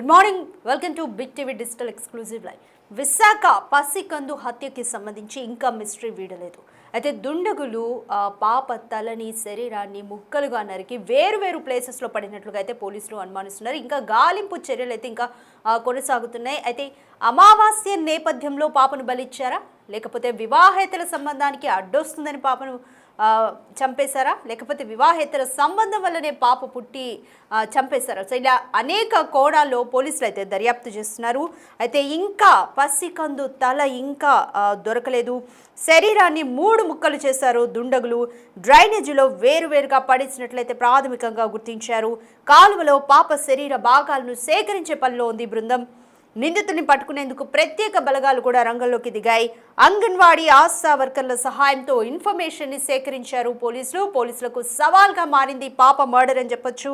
Good morning, welcome to big TV digital exclusive live. Visakha పసికందు హత్యకి సంబంధించి ఇంకా మిస్టరీ వీడలేదు. అయితే దుండగులు పాప తలని శరీరాన్ని ముక్కలుగా నరికి వేరు ప్లేసెస్లో పడినట్లుగా అయితే పోలీసులు అనుమానిస్తున్నారు. ఇంకా గాలింపు చర్యలు అయితే ఇంకా కొనసాగుతున్నాయి. అయితే అమావాస్య నేపథ్యంలో పాపను బలిచ్చారా, లేకపోతే వివాహేతర సంబంధానికి అడ్డొస్తుందని పాపను చంపేశారా, లేకపోతే వివాహేతర సంబంధం వల్లనే పాప పుట్టి చంపేశారా? సో ఇలా అనేక కోణాల్లో పోలీసులు అయితే దర్యాప్తు చేస్తున్నారు. అయితే ఇంకా పసికందు తల ఇంకా దొరకలేదు. శరీరాన్ని 3 ముక్కలు చేశారు దుండగులు. డ్రైనేజీలో వేరువేరుగా పడేసినట్లయితే ప్రాథమికంగా గుర్తించారు. కాలువలో పాప శరీర భాగాలను సేకరించే పనిలో ఉంది బృందం. నిందితుని పట్టుకునేందుకు ప్రత్యేక బలగాలు కూడా రంగంలోకి దిగాయి. అంగన్వాడీ ఆశా వర్కర్ల సహాయంతో ఇన్ఫర్మేషన్ ని సేకరించారు పోలీసులకు సవాల్గా మారింది పాప మర్డర్ అని చెప్పొచ్చు.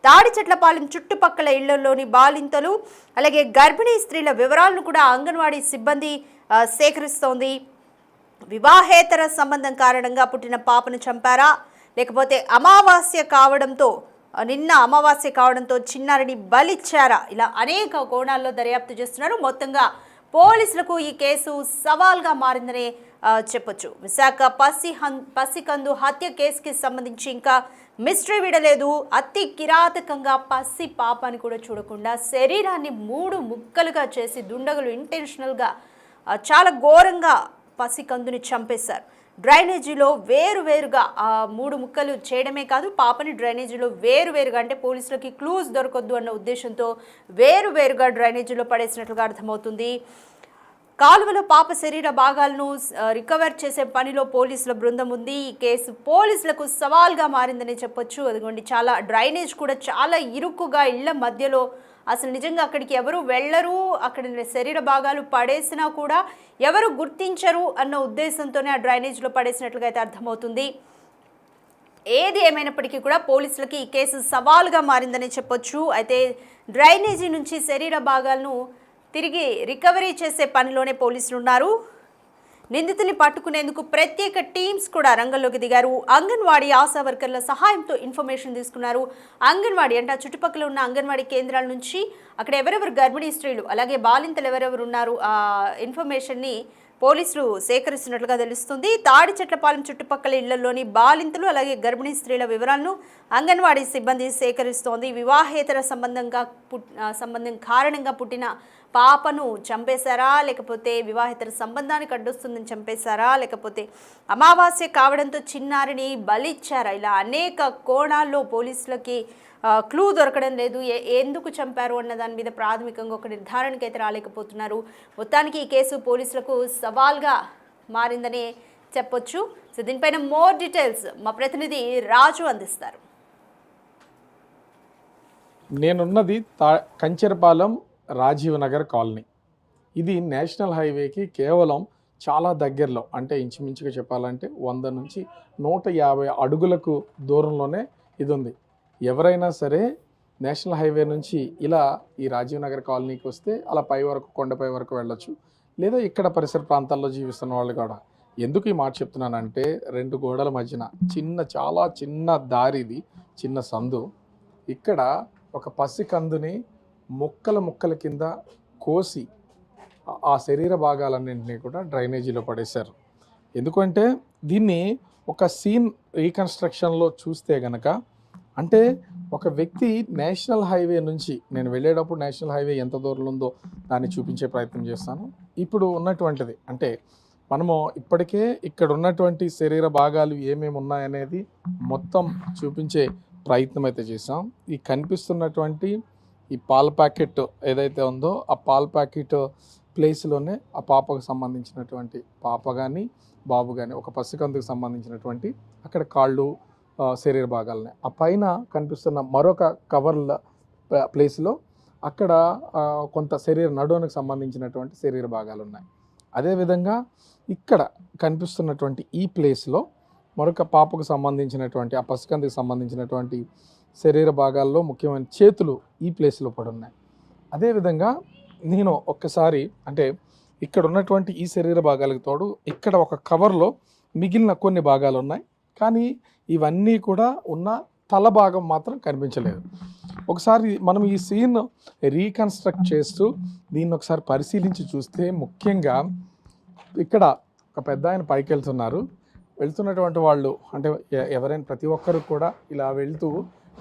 తాడిచెట్లపాలెం చుట్టుపక్కల ఇళ్లలోని బాలింతలు అలాగే గర్భిణీ స్త్రీల వివరాలను కూడా అంగన్వాడీ సిబ్బంది సేకరిస్తోంది. వివాహేతర సంబంధం కారణంగా పుట్టిన పాపను చంపారా, లేకపోతే నిన్న అమావాస్య కావడంతో చిన్నారిని బలిచ్చారా? ఇలా అనేక కోణాల్లో దర్యాప్తు చేస్తున్నారు. మొత్తంగా పోలీసులకు ఈ కేసు సవాల్గా మారిందనే చెప్పొచ్చు. విశాఖ పసికందు హత్య కేసుకి సంబంధించి ఇంకా మిస్టరీ వీడలేదు. అతి కిరాతకంగా పసి పాపని కూడా చూడకుండా శరీరాన్ని 3 ముక్కలుగా చేసి దుండగులు ఇంటెన్షనల్గా చాలా ఘోరంగా పసికందుని చంపేశారు. డ్రైనేజీలో వేరువేరుగా 3 ముక్కలు చేయడమే కాదు, పాపని డ్రైనేజీలో వేరువేరుగా, అంటే పోలీసులకి క్లూస్ దొరకొద్దు అన్న ఉద్దేశంతో వేరువేరుగా డ్రైనేజీలో పడేసినట్లుగా అర్థమవుతుంది. కాలువలో పాప శరీర భాగాలను రికవర్ చేసే పనిలో పోలీసుల బృందం ఉంది. ఈ కేసు పోలీసులకు సవాల్గా మారిందని చెప్పొచ్చు. అదిగోండి, చాలా డ్రైనేజ్ కూడా చాలా ఇరుకుగా, ఇళ్ల మధ్యలో అసలు నిజంగా అక్కడికి ఎవరు వెళ్ళరు, అక్కడ శరీర భాగాలు పడేసినా కూడా ఎవరు గుర్తించరు అన్న ఉద్దేశంతోనే ఆ డ్రైనేజ్లో పడేసినట్లుగా అయితే అర్థమవుతుంది. ఏది ఏమైనప్పటికీ కూడా పోలీసులకి ఈ కేసు సవాల్గా మారిందని చెప్పొచ్చు. అయితే డ్రైనేజీ నుంచి శరీర భాగాలను తిరిగి రికవరీ చేసే పనిలోనే పోలీసులు ఉన్నారు. నిందితుల్ని పట్టుకునేందుకు ప్రత్యేక టీమ్స్ కూడా రంగంలోకి దిగారు. అంగన్వాడీ ఆశా వర్కర్ల సహాయంతో ఇన్ఫర్మేషన్ తీసుకున్నారు. అంగన్వాడీ అంటే ఆ చుట్టుపక్కల ఉన్న అంగన్వాడీ కేంద్రాల నుంచి అక్కడ ఎవరెవరు గర్భిణీ స్త్రీలు అలాగే బాలింతలు ఎవరెవరు ఉన్నారు ఆ ఇన్ఫర్మేషన్ని పోలీసులు సేకరిస్తున్నట్లుగా తెలుస్తుంది. తాడిచెట్లపాలెం చుట్టుపక్కల ఇళ్లలోని బాలింతలు అలాగే గర్భిణీ స్త్రీల వివరాలను అంగన్వాడీ సిబ్బంది సేకరిస్తోంది. వివాహేతర సంబంధం కారణంగా పుట్టిన పాపను చంపేశారా, లేకపోతే వివాహేతర సంబంధానికి అడ్డొస్తుందని చంపేశారా, లేకపోతే అమావాస్య కావడంతో చిన్నారిని బలిచ్చారా? ఇలా అనేక కోణాల్లో పోలీసులకి క్లూ దొరకడం లేదు. ఎందుకు చంపారు అన్న దాని మీద ప్రాథమికంగా ఒక నిర్ధారణకి అయితే రాలేకపోతున్నారు. మొత్తానికి ఈ కేసు పోలీసులకు సవాల్గా మారిందని చెప్పొచ్చు. సో దీనిపైన మోర్ డీటెయిల్స్ మా ప్రతినిధి రాజు అందిస్తారు. నేనున్నది కంచెరపాలెం రాజీవ్ నగర్ కాలనీ. ఇది నేషనల్ హైవేకి కేవలం చాలా దగ్గరలో, అంటే ఇంచుమించుగా చెప్పాలంటే 100 నుంచి 150 అడుగులకు దూరంలోనే ఇది ఉంది. ఎవరైనా సరే నేషనల్ హైవే నుంచి ఇలా ఈ రాజీవ్ నగర్ కాలనీకి వస్తే అలా పై వరకు, కొండపై వరకు వెళ్ళొచ్చు. లేదా ఇక్కడ పరిసర ప్రాంతాల్లో జీవిస్తున్న వాళ్ళు కూడా. ఎందుకు ఈ మాట చెప్తున్నానంటే 2 గోడల మధ్యన చాలా చిన్న దారి, ఇది చిన్న సందు. ఇక్కడ ఒక పసికందుని ముక్కల కింద కోసి ఆ శరీర భాగాలన్నింటినీ కూడా డ్రైనేజీలో పడేశారు. ఎందుకంటే దీన్ని ఒక సీన్ రీకన్స్ట్రక్షన్లో చూస్తే గనక, అంటే ఒక వ్యక్తి నేషనల్ హైవే నుంచి, నేను వెళ్ళేటప్పుడు నేషనల్ హైవే ఎంత దూరంలో ఉందో దాన్ని చూపించే ప్రయత్నం చేస్తాను. ఇప్పుడు ఉన్నటువంటిది అంటే మనము ఇప్పటికే ఇక్కడ ఉన్నటువంటి శరీర భాగాలు ఏమేమి ఉన్నాయనేది మొత్తం చూపించే ప్రయత్నం అయితే చేసాం. ఈ కనిపిస్తున్నటువంటి ఈ పాల ప్యాకెట్ ఏదైతే ఉందో ఆ పాల ప్యాకెట్ ప్లేస్లోనే ఆ పాపకు సంబంధించినటువంటి పాప కానీ బాబు కానీ, ఒక పసికందుకు సంబంధించినటువంటి అక్కడ కాళ్ళు శరీర భాగాలని, ఆ పైన కనిపిస్తున్న మరొక కవర్ల ప్లేస్లో అక్కడ కొంత నడువునికి సంబంధించినటువంటి శరీర భాగాలు ఉన్నాయి. అదేవిధంగా ఇక్కడ కనిపిస్తున్నటువంటి ఈ ప్లేస్లో మరొక పాపకు సంబంధించినటువంటి, ఆ పసికందుకు సంబంధించినటువంటి శరీర భాగాల్లో ముఖ్యమైన చేతులు ఈ ప్లేస్లో పడి ఉన్నాయి. అదేవిధంగా నేను ఒక్కసారి అంటే ఇక్కడ ఉన్నటువంటి ఈ శరీర భాగాలకు తోడు ఇక్కడ ఒక కవర్లో మిగిలిన కొన్ని భాగాలు ఉన్నాయి. కానీ ఇవన్నీ కూడా ఉన్న తల భాగం మాత్రం కనిపించలేదు. ఒకసారి మనం ఈ సీన్ రీకన్స్ట్రక్ట్ చేస్తూ దీన్ని ఒకసారి పరిశీలించి చూస్తే ముఖ్యంగా ఇక్కడ ఒక పెద్ద ఆయన పైకి వెళ్తున్నటువంటి వాళ్ళు అంటే ఎవరైనా ప్రతి ఒక్కరు కూడా ఇలా వెళ్తూ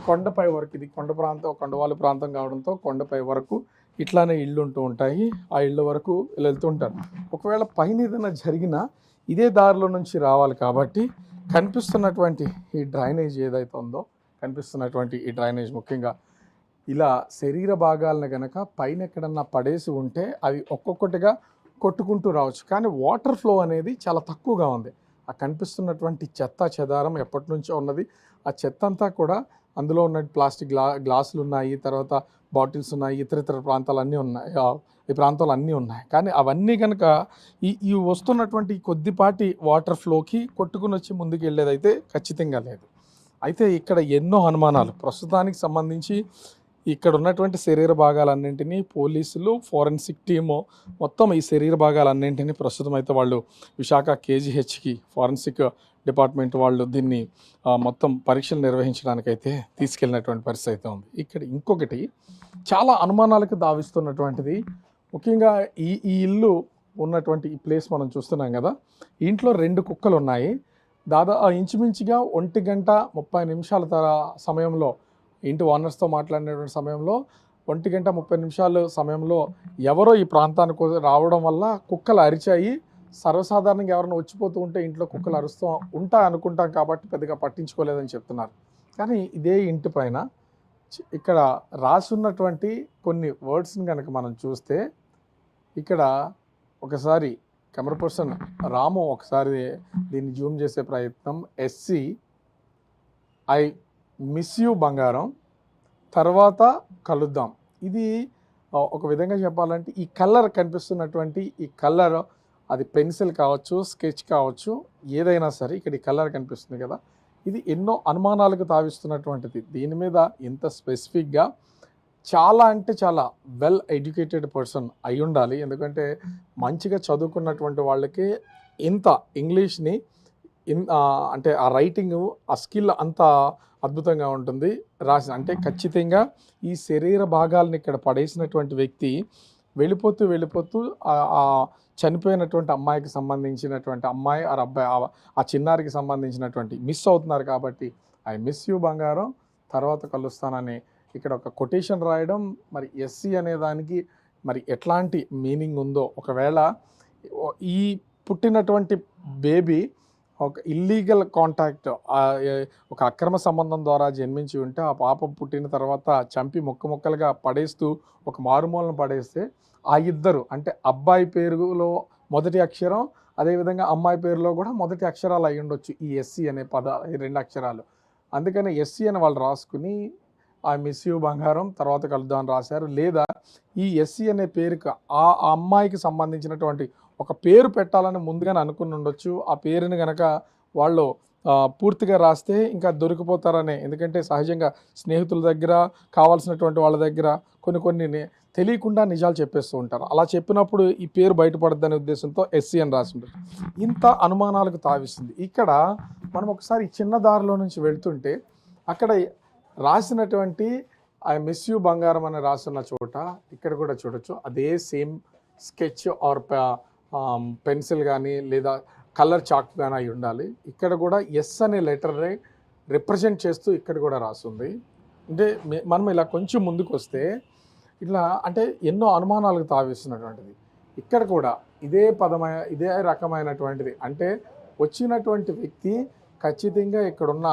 కొండపై వరకు, ఇది కొండవాళ్ళ ప్రాంతం కావడంతో కొండపై వరకు ఇట్లానే ఇళ్ళు ఉంటూ ఉంటాయి. ఆ ఇళ్ళ వరకు వెళ్తూ ఉంటారు. ఒకవేళ పైన ఏదైనా జరిగినా ఇదే దారిలో నుంచి రావాలి కాబట్టి కనిపిస్తున్నటువంటి ఈ డ్రైనేజ్ ఏదైతే ఉందో, కనిపిస్తున్నటువంటి ఈ డ్రైనేజ్ ముఖ్యంగా ఇలా శరీర భాగాలను కనుక పైన ఎక్కడన్నా పడేసి ఉంటే అవి ఒక్కొక్కటిగా కొట్టుకుంటూ రావచ్చు. కానీ వాటర్ ఫ్లో అనేది చాలా తక్కువగా ఉంది. ఆ కనిపిస్తున్నటువంటి చెత్త చెదారం ఎప్పటి నుంచో ఉన్నది. ఆ చెత్త అంతా కూడా అందులో ఉన్న ప్లాస్టిక్ గ్లాసులు ఉన్నాయి, తర్వాత బాటిల్స్ ఉన్నాయి, ఇతర ప్రాంతాలు అన్నీ ఉన్నాయి, ఈ ప్రాంతాలు అన్నీ ఉన్నాయి. కానీ అవన్నీ కనుక ఈ వస్తున్నటువంటి కొద్దిపాటి వాటర్ ఫ్లోకి కొట్టుకుని వచ్చి ముందుకు వెళ్ళేదైతే ఖచ్చితంగా లేదు. అయితే ఇక్కడ ఎన్నో అనుమానాలు ప్రస్తుతానికి సంబంధించి ఇక్కడ ఉన్నటువంటి శరీర భాగాలన్నింటినీ పోలీసులు, ఫోరెన్సిక్ టీము మొత్తం ఈ శరీర భాగాలన్నింటినీ ప్రస్తుతం అయితే వాళ్ళు విశాఖ కేజీహెచ్కి ఫోరెన్సిక్ డిపార్ట్మెంట్ వాళ్ళు దీన్ని మొత్తం పరీక్షలు నిర్వహించడానికైతే తీసుకెళ్ళినటువంటి పరిస్థితి అయితే ఉంది. ఇక్కడ ఇంకొకటి చాలా అనుమానాలకు దావిస్తున్నటువంటిది, ముఖ్యంగా ఈ ఇల్లు ఉన్నటువంటి ఈ ప్లేస్ మనం చూస్తున్నాం కదా, ఇంట్లో 2 కుక్కలు ఉన్నాయి. ఇంచుమించుగా 1:30 సమయంలో ఇంటి ఓనర్స్తో మాట్లాడినటువంటి సమయంలో 1:30 సమయంలో ఎవరో ఈ ప్రాంతానికి రావడం వల్ల కుక్కలు అరిచాయి. సర్వసాధారణంగా ఎవరైనా వచ్చిపోతూ ఉంటే ఇంట్లో కుక్కలు అరుస్తూ అనుకుంటాం కాబట్టి పెద్దగా పట్టించుకోలేదని చెప్తున్నారు. కానీ ఇదే ఇంటి పైన ఇక్కడ రాసున్నటువంటి కొన్ని వర్డ్స్ని కనుక మనం చూస్తే, ఇక్కడ ఒకసారి కెమెరా పర్సన్ రాము ఒకసారి దీన్ని జూమ్ చేసే ప్రయత్నం, ఎస్సీ ఐ మిస్ యూ బంగారం, తర్వాత కలుద్దాం. ఇది ఒక విధంగా చెప్పాలంటే ఈ కలర్ కనిపిస్తున్నటువంటి ఈ కలర్, అది పెన్సిల్ కావచ్చు, స్కెచ్ కావచ్చు, ఏదైనా సరే ఇక్కడ ఈ కలర్ కనిపిస్తుంది కదా, ఇది ఎన్నో అనుమానాలకు తావిస్తున్నటువంటిది. దీని మీద ఇంత స్పెసిఫిక్గా చాలా అంటే చాలా వెల్ ఎడ్యుకేటెడ్ పర్సన్ అయి ఉండాలి. ఎందుకంటే మంచిగా చదువుకున్నటువంటి వాళ్ళకి ఇంత ఇంగ్లీష్ని అంటే ఆ రైటింగ్, ఆ స్కిల్ అంత అద్భుతంగా ఉంటుంది రాసిన. అంటే ఖచ్చితంగా ఈ శరీర భాగాలను ఇక్కడ పడేసినటువంటి వ్యక్తి వెళ్ళిపోతూ ఆ చనిపోయినటువంటి అమ్మాయికి సంబంధించినటువంటి అమ్మాయి ఆ అబ్బాయి, ఆ చిన్నారికి సంబంధించినటువంటి మిస్ అవుతున్నారు కాబట్టి ఐ మిస్ యూ బంగారం, తర్వాత కలుస్తానని ఇక్కడ ఒక కొటేషన్ రాయడం. మరి ఎస్సీ అనే దానికి మరి ఎట్లాంటి మీనింగ్ ఉందో, ఒకవేళ ఈ పుట్టినటువంటి బేబీ ఒక ఇల్లీగల్ కాంటాక్ట్, ఒక అక్రమ సంబంధం ద్వారా జన్మించి ఉంటే ఆ పాప పుట్టిన తర్వాత చంపి ముక్కలుగా పడేస్తూ ఒక మారుమూలను పడేస్తే ఆ ఇద్దరు అంటే అబ్బాయి పేరులో మొదటి అక్షరం, అదేవిధంగా అమ్మాయి పేరులో కూడా మొదటి అక్షరాలు అయి ఉండొచ్చు ఈ ఎస్సీ అనే ఈ 2 అక్షరాలు. అందుకని ఎస్సీ అని వాళ్ళు రాసుకుని ఐ మిస్ యూ బంగారం, తర్వాత కలుద్దాం అని రాశారు. లేదా ఈ ఎస్సీ అనే పేరుకి ఆ అమ్మాయికి సంబంధించినటువంటి ఒక పేరు పెట్టాలని ముందుగానే అనుకుని ఉండొచ్చు. ఆ పేరుని కనుక వాళ్ళు పూర్తిగా రాస్తే ఇంకా దొరికిపోతారనే, ఎందుకంటే సహజంగా స్నేహితుల దగ్గర, కావాల్సినటువంటి వాళ్ళ దగ్గర కొన్ని తెలియకుండా నిజాలు చెప్పేస్తూ ఉంటారు. అలా చెప్పినప్పుడు ఈ పేరు బయటపడద్దనే ఉద్దేశంతో ఎస్సీ అని రాసి ఉంటారు. ఇంత అనుమానాలకు తావిస్తుంది. ఇక్కడ మనం ఒకసారి చిన్న దారిలో నుంచి వెళ్తుంటే అక్కడ రాసినటువంటి ఐ మిస్ యూ బంగారం అని రాసిన చోట ఇక్కడ కూడా చూడొచ్చు అదే సేమ్ స్కెచ్ ఆర్ పెన్సిల్ కానీ లేదా కలర్ చాక్ కానీ అయి ఉండాలి. ఇక్కడ కూడా ఎస్ అనే లెటర్ని రిప్రజెంట్ చేస్తూ ఇక్కడ కూడా రాస్తుంది. అంటే మనం ఇలా కొంచెం ముందుకు వస్తే ఇట్లా అంటే ఎన్నో అనుమానాలకు తావిస్తున్నటువంటిది. ఇక్కడ కూడా ఇదే రకమైనటువంటిది. అంటే వచ్చినటువంటి వ్యక్తి ఖచ్చితంగా ఇక్కడున్న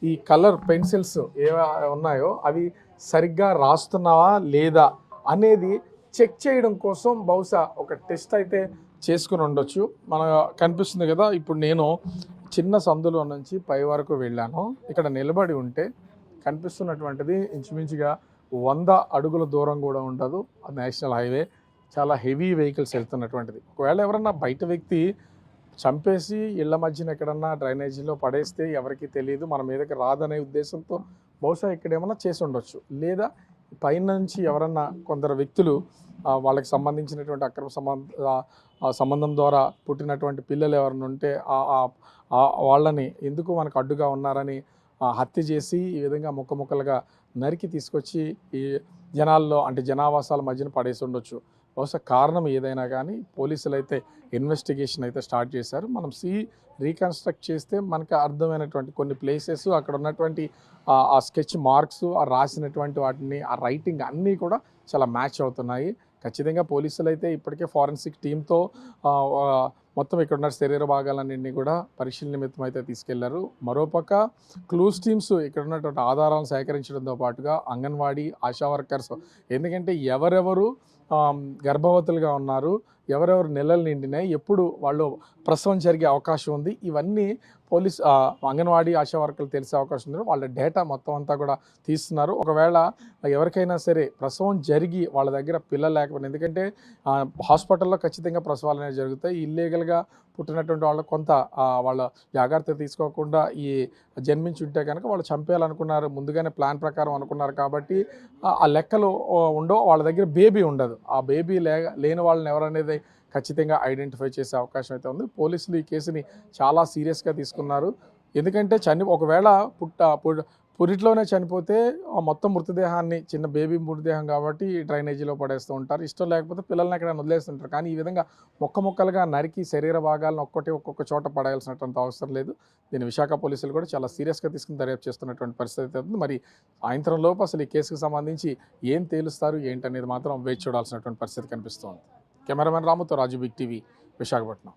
ఈ కలర్ పెన్సిల్స్ ఏవో ఉన్నాయో అవి సరిగ్గా రాస్తున్నావా లేదా అనేది చెక్ చేయడం కోసం బహుశా ఒక టెస్ట్ అయితే చేసుకుని ఉండొచ్చు. కనిపిస్తుంది కదా, ఇప్పుడు నేను చిన్న సందులో నుంచి పై వరకు వెళ్ళాను. ఇక్కడ నిలబడి ఉంటే కనిపిస్తున్నటువంటిది ఇంచుమించుగా 100 అడుగుల దూరం కూడా ఉండదు. అది నేషనల్ హైవే, చాలా హెవీ వెహికల్స్ వెళ్తున్నటువంటిది. ఒకవేళ ఎవరన్నా బయట వ్యక్తి చంపేసి ఇళ్ల మధ్యన ఎక్కడన్నా డ్రైనేజీలో పడేస్తే ఎవరికి తెలియదు, మన మీదకి రాదనే ఉద్దేశంతో బహుశా ఇక్కడ ఏమన్నా చేసి ఉండొచ్చు. లేదా పైనుంచి ఎవరన్నా కొందరు వ్యక్తులు వాళ్ళకి సంబంధించినటువంటి అక్రమ సంబంధం ద్వారా పుట్టినటువంటి పిల్లలు ఎవరైనా ఉంటే వాళ్ళని ఎందుకు మనకు అడ్డుగా ఉన్నారని హత్య చేసి ఈ విధంగా ముక్కలుగా నరికి తీసుకొచ్చి ఈ జనాల్లో అంటే జనావాసాల మధ్యన పడేసి ఉండొచ్చు. బహుశా కారణం ఏదైనా కానీ పోలీసులు అయితే ఇన్వెస్టిగేషన్ అయితే స్టార్ట్ చేశారు. మనం రీకన్స్ట్రక్ట్ చేస్తే మనకు అర్థమైనటువంటి కొన్ని ప్లేసెస్, అక్కడ ఉన్నటువంటి ఆ స్కెచ్ మార్క్స్, ఆ రాసినటువంటి వాటిని, ఆ రైటింగ్ అన్నీ కూడా చాలా మ్యాచ్ అవుతున్నాయి. ఖచ్చితంగా పోలీసులు అయితే ఇప్పటికే ఫారెన్సిక్ టీంతో మొత్తం ఇక్కడ ఉన్న శరీర భాగాలన్నింటినీ కూడా పరిశీలన నిమిత్తం అయితే తీసుకెళ్లారు. మరోపక్క క్లూస్ టీమ్స్ ఇక్కడ ఉన్నటువంటి ఆధారాలను సేకరించడంతో పాటుగా అంగన్వాడీ ఆశా వర్కర్స్, ఎందుకంటే ఎవరెవరు గర్భవతులుగా ఉన్నారు, ఎవరెవరు నెలలు నిండినాయి, ఎప్పుడు వాళ్ళు ప్రసవం జరిగే అవకాశం ఉంది, ఇవన్నీ అంగన్వాడీ ఆశా వర్కర్లు తెలిసే అవకాశం ఉంది. వాళ్ళ డేటా మొత్తం అంతా కూడా తీస్తున్నారు. ఒకవేళ ఎవరికైనా సరే ప్రసవం జరిగి వాళ్ళ దగ్గర పిల్లలు లేకపోయినా, ఎందుకంటే హాస్పిటల్లో ఖచ్చితంగా ప్రసవాలు అనేవి జరుగుతాయి. ఇల్లీగల్గా పుట్టినటువంటి వాళ్ళు కొంత వాళ్ళ జాగ్రత్త తీసుకోకుండా ఈ జన్మించి ఉంటే కనుక వాళ్ళు చంపేయాలనుకున్నారు, ముందుగానే ప్లాన్ ప్రకారం అనుకున్నారు కాబట్టి ఆ లెక్కలు ఉండవు. వాళ్ళ దగ్గర బేబీ ఉండదు. ఆ బేబీ లేని వాళ్ళని ఎవరనేది ఖచ్చితంగా ఐడెంటిఫై చేసే అవకాశం అయితే ఉంది. పోలీసులు ఈ కేసుని చాలా సీరియస్గా తీసుకున్నారు. ఎందుకంటే ఒకవేళ పురిట్లోనే చనిపోతే మొత్తం మృతదేహాన్ని, చిన్న బేబీ మృతదేహం కాబట్టి డ్రైనేజీలో పడేస్తూ ఉంటారు. ఇష్టం లేకపోతే పిల్లల్ని ఎక్కడ వదిలేస్తుంటారు. కానీ ఈ విధంగా ముక్కలుగా నరికి శరీర భాగాలను ఒక్కొక్క చోట పడేయాల్సినటువంటి అవసరం లేదు. దీన్ని విశాఖ పోలీసులు కూడా చాలా సీరియస్గా తీసుకుని దర్యాప్తు చేస్తున్నటువంటి పరిస్థితి ఉంది. మరి సాయంత్రం లోపు అసలు ఈ కేసుకు సంబంధించి ఏం తేలుస్తారు ఏంటనేది మాత్రం వేచి చూడాల్సినటువంటి పరిస్థితి కనిపిస్తోంది. కెమెరామెన్ రాముతో రాజు, బిగ్ టీవీ, విశాఖపట్నం.